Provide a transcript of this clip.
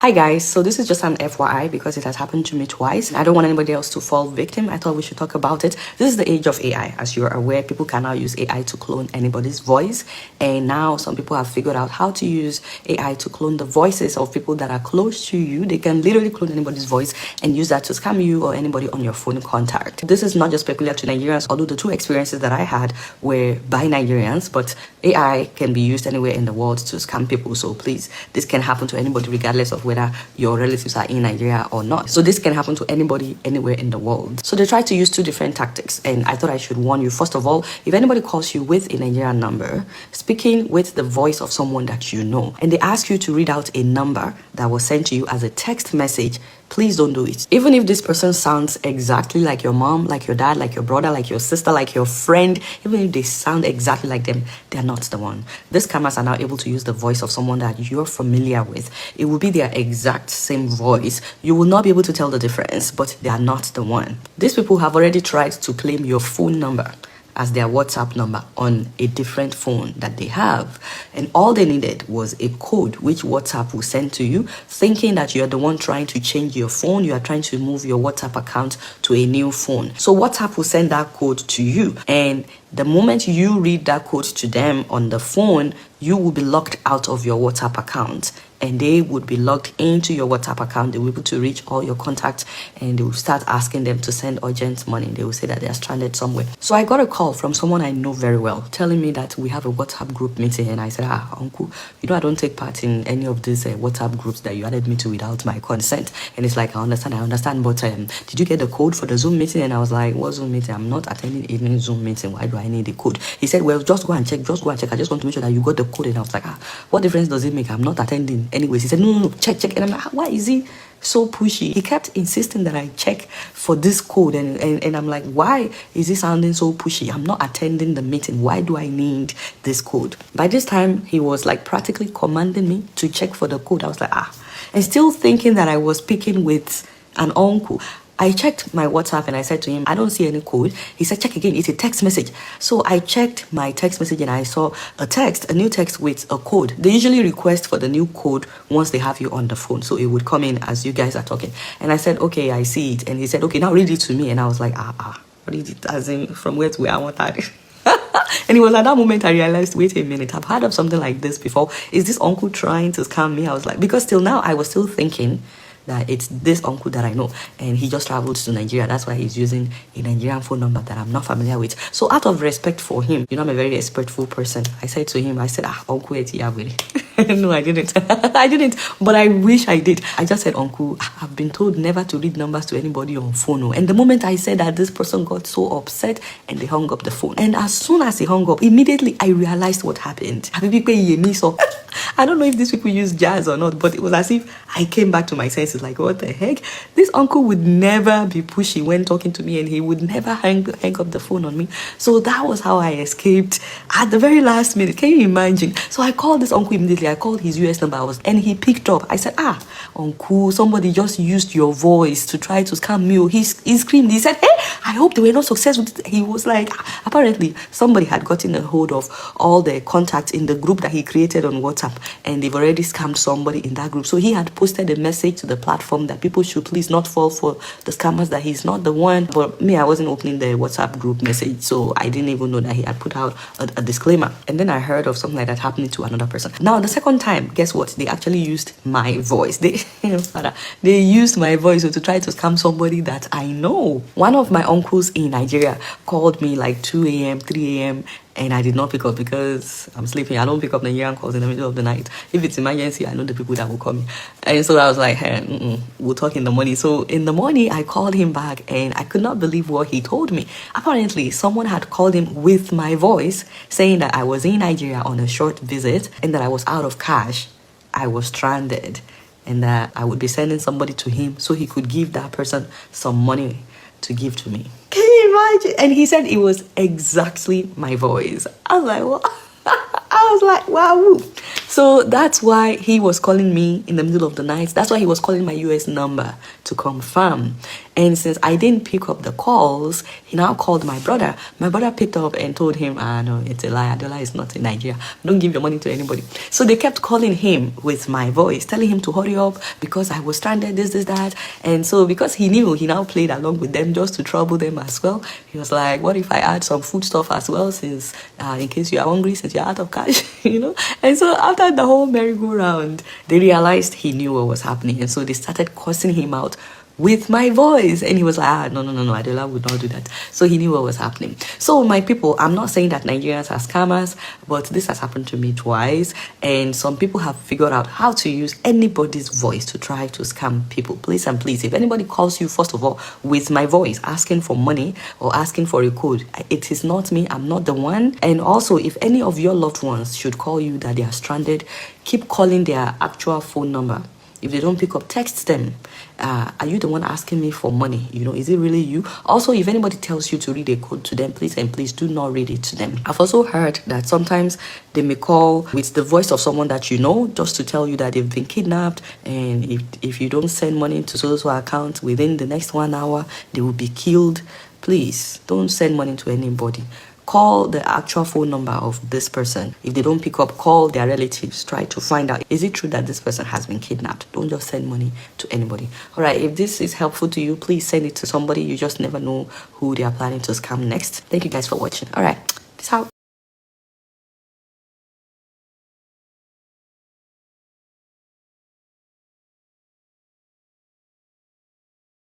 Hi guys, so this is just an FYI because it has happened to me twice. I don't want anybody else to fall victim. I thought we should talk about it. This is the age of AI. As you're aware, people can now use AI to clone anybody's voice. And now some people have figured out how to use AI to clone the voices of people that are close to you. They can literally clone anybody's voice and use that to scam you or anybody on your phone contact. This is not just peculiar to Nigerians, although the two experiences that I had were by Nigerians, but AI can be used anywhere in the world to scam people. So please, this can happen to anybody regardless of whether your relatives are in Nigeria or not. So this can happen to anybody anywhere in the world. So they try to use two different tactics, and I thought I should warn you. First of all, if anybody calls you with a Nigerian number, speaking with the voice of someone that you know, and they ask you to read out a number that was sent to you as a text message, please don't do it. Even if this person sounds exactly like your mom, like your dad, like your brother, like your sister, like your friend, even if they sound exactly like them, they're not the one. These scammers are now able to use the voice of someone that you're familiar with. It will be their exact same voice. You will not be able to tell the difference, but they are not the one. These people have already tried to claim your phone number as their WhatsApp number on a different phone that they have. And all they needed was a code which WhatsApp will send to you, thinking that you are the one trying to change your phone. You are trying to move your WhatsApp account to a new phone. So WhatsApp will send that code to you. And the moment you read that code to them on the phone, you will be locked out of your WhatsApp account, and they would be logged into your WhatsApp account. They will be able to reach all your contacts, and they will start asking them to send urgent money. They will say that they are stranded somewhere. So I got a call from someone I know very well telling me that we have a WhatsApp group meeting, and I said, uncle, you know I don't take part in any of these WhatsApp groups that you added me to without my consent. And it's like, I understand, but did you get the code for the Zoom meeting? And I was like, what Zoom meeting? I'm not attending any Zoom meeting. Why do I need the code? He said, well, just go and check. I just want to make sure that you got the code. And I was like, what difference does it make? I'm not attending anyways. He said, no, check. And I'm like, why is he so pushy? He kept insisting that I check for this code, and I'm like, why is he sounding so pushy? I'm not attending the meeting. Why do I need this code? By this time, he was like practically commanding me to check for the code. I was like, and still thinking that I was speaking with an uncle. I checked my WhatsApp and I said to him, I don't see any code. He said, check again, it's a text message. So I checked my text message and I saw a new text with a code. They usually request for the new code once they have you on the phone. So it would come in as you guys are talking. And I said, okay, I see it. And he said, okay, now read it to me. And I was like, read it as in from where to where I want that. And it was at that moment I realized, wait a minute, I've heard of something like this before. Is this uncle trying to scam me? I was like, because till now I was still thinking that it's this uncle that I know, and he just traveled to Nigeria. That's why he's using a Nigerian phone number that I'm not familiar with. So out of respect for him, you know, I'm a very respectful person. I said to him, uncle, no, I didn't. I didn't, but I wish I did. I just said, uncle, I've been told never to read numbers to anybody on phone. And the moment I said that, this person got so upset and they hung up the phone. And as soon as he hung up, immediately I realized what happened. So I don't know if these people use jazz or not, but it was as if I came back to my senses. Like, what the heck? This uncle would never be pushy when talking to me, and he would never hang up the phone on me. So that was how I escaped at the very last minute. Can you imagine? So I called this uncle immediately. I called his US number, and he picked up. I said, uncle, somebody just used your voice to try to scam me. He screamed. He said, hey, I hope they were not successful. He was like, apparently somebody had gotten a hold of all the contacts in the group that he created on WhatsApp, and they've already scammed somebody in that group. So he had posted a message to the platform that people should please not fall for the scammers, that he's not the one. But me, I wasn't opening the WhatsApp group message, so I didn't even know that he had put out a disclaimer. And then I heard of something like that happening to another person. Now, the second time, guess what? They actually used my voice. They used my voice to try to scam somebody that I know. One of my uncles in Nigeria called me like 2 a.m., 3 a.m., and I did not pick up because I'm sleeping. I don't pick up Nigerian calls in the middle of the night. If it's emergency, I know the people that will call me. And so I was like, hey, we'll talk in the morning. So in the morning, I called him back, and I could not believe what he told me. Apparently, someone had called him with my voice, saying that I was in Nigeria on a short visit and that I was out of cash. I was stranded, and that I would be sending somebody to him so he could give that person some money to give to me. Can you imagine? And he said it was exactly my voice. I was like, what? I I was like, wow. So that's why he was calling me in the middle of the night. That's why he was calling my US number to confirm. And since I didn't pick up the calls, he now called my brother. My brother picked up and told him, no, it's a lie. Adola is not in Nigeria. Don't give your money to anybody. So they kept calling him with my voice, telling him to hurry up because I was stranded, this, that. And so because he knew, he now played along with them just to trouble them as well. He was like, what if I add some food stuff as well, since in case you are hungry, since you're out of cash, you know? And so after the whole merry-go-round, they realized he knew what was happening. And so they started cursing him out with my voice, and he was like, no, Adola would not do that. So he knew what was happening. So my people, I'm not saying that Nigerians are scammers, but this has happened to me twice, and some people have figured out how to use anybody's voice to try to scam people. Please and please, if anybody calls you, first of all, with my voice asking for money or asking for a code, it is not me. I'm not the one. And also, if any of your loved ones should call you that they are stranded, keep calling their actual phone number. If they don't pick up, text them. Are you the one asking me for money? You know, is it really you? Also, if anybody tells you to read a code to them, please and please do not read it to them. I've also heard that sometimes they may call with the voice of someone that you know, just to tell you that they've been kidnapped, and if you don't send money to so-so account within the next 1 hour, they will be killed. Please don't send money to anybody. Call the actual phone number of this person. If they don't pick up, call their relatives. Try to find out, is it true that this person has been kidnapped? Don't just send money to anybody. All right, if this is helpful to you, please send it to somebody. You just never know who they are planning to scam next. Thank you guys for watching. All right, peace out.